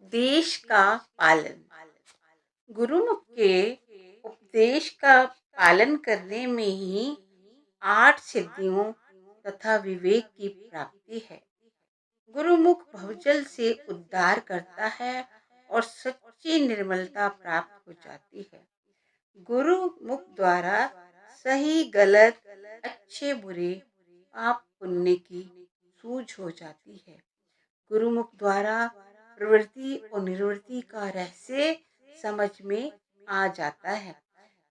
उपदेश का पालन। गुरुमुख के उपदेश का पालन करने में ही 8 सिद्धियों तथा विवेक की प्राप्ति है। गुरुमुख भवजल से उद्धार करता है और सच्ची निर्मलता प्राप्त हो जाती है। गुरुमुख द्वारा सही गलत, अच्छे बुरे, पाप पुण्य की सूझ हो जाती है। गुरुमुख द्वारा प्रवृत्ति और निवृत्ति का रहस्य समझ में आ जाता है।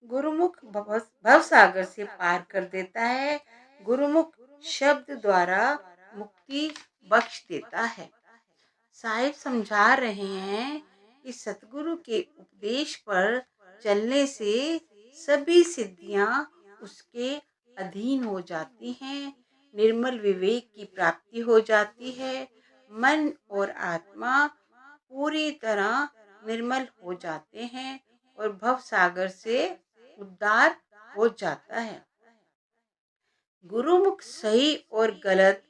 गुरुमुख भव सागर से पार कर देता है। गुरुमुख शब्द द्वारा मुक्ति बख्श देता है। साहिब समझा रहे हैं कि सतगुरु के उपदेश पर चलने से सभी सिद्धियां उसके अधीन हो जाती हैं। निर्मल विवेक की प्राप्ति हो जाती है। मन और आत्मा पूरी तरह निर्मल हो जाते हैं और भव सागर से उद्धार हो जाता है। गुरुमुख सही और गलत,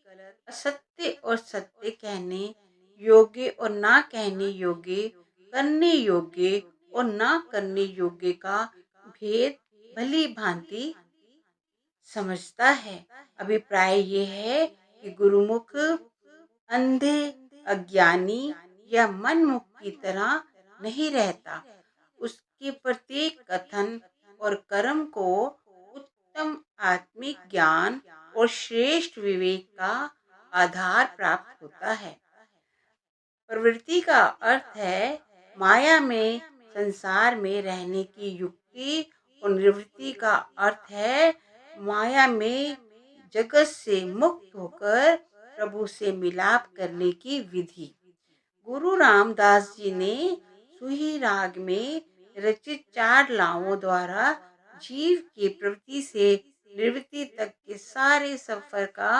असत्य और सत्य कहने योग्य और ना कहने योग्य, करने योग्य और ना करने योग्य का भेद भली भांति समझता है। अभिप्राय ये है कि गुरुमुख अंधे, अज्ञानी या मनमुख की तरह नहीं रहता। उसके प्रत्येक कथन और कर्म को उत्तम आत्मिक ज्ञान और श्रेष्ठ विवेक का आधार प्राप्त होता है। प्रवृत्ति का अर्थ है माया में, संसार में रहने की युक्ति और निवृत्ति का अर्थ है माया में जगत से मुक्त होकर प्रभु से मिलाप करने की विधि। गुरु रामदास जी ने सुही राग में रचित 4 लावों द्वारा जीव की प्रवृत्ति से निवृत्ति तक के सारे सफर का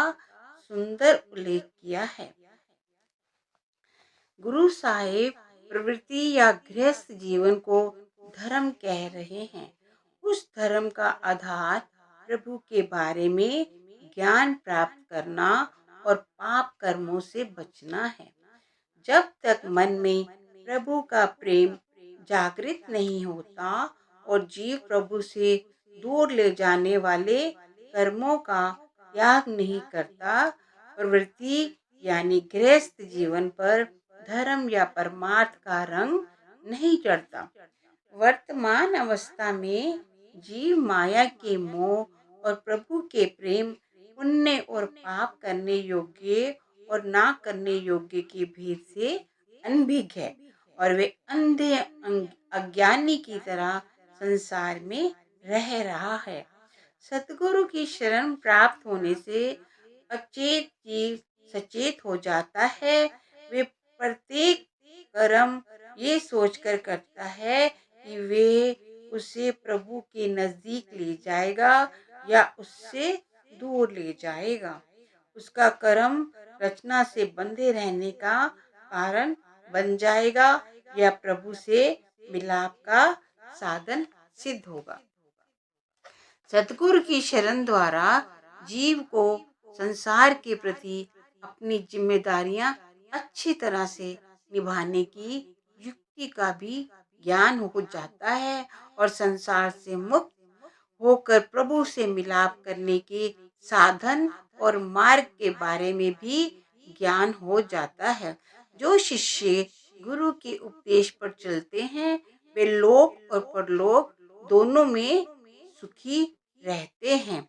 सुंदर उल्लेख किया है। गुरु साहिब प्रवृत्ति या गृहस्थ जीवन को धर्म कह रहे हैं। उस धर्म का आधार प्रभु के बारे में ज्ञान प्राप्त करना और पाप कर्मों से बचना है। जब तक मन में प्रभु का प्रेम जागृत नहीं होता और जीव प्रभु से दूर ले जाने वाले कर्मों का त्याग नहीं करता, प्रवृत्ति यानी गृहस्थ जीवन पर धर्म या परमार्थ का रंग नहीं चढ़ता। वर्तमान अवस्था में जीव माया के मोह और प्रभु के प्रेम, पुण्य और पाप करने योग्य और ना करने योग्य के भेद से अनभिज्ञ है और वे अंधे अज्ञानी की तरह संसार में रह रहा है। सतगुरु की शरण प्राप्त होने से अचेत जीव सचेत हो जाता है। वे प्रत्येक कर्म ये सोचकर करता है कि वे उसे प्रभु के नजदीक ले जाएगा या उससे दूर ले जाएगा। उसका कर्म रचना से बंधे रहने का कारण बन जाएगा या प्रभु से मिलाप का साधन सिद्ध होगा। सतगुरु की शरण द्वारा जीव को संसार के प्रति अपनी जिम्मेदारियां अच्छी तरह से निभाने की युक्ति का भी ज्ञान हो जाता है और संसार से मुक्त होकर प्रभु से मिलाप करने के साधन और मार्ग के बारे में भी ज्ञान हो जाता है। जो शिष्य गुरु के उपदेश पर चलते हैं वे लोक और परलोक दोनों में सुखी रहते हैं।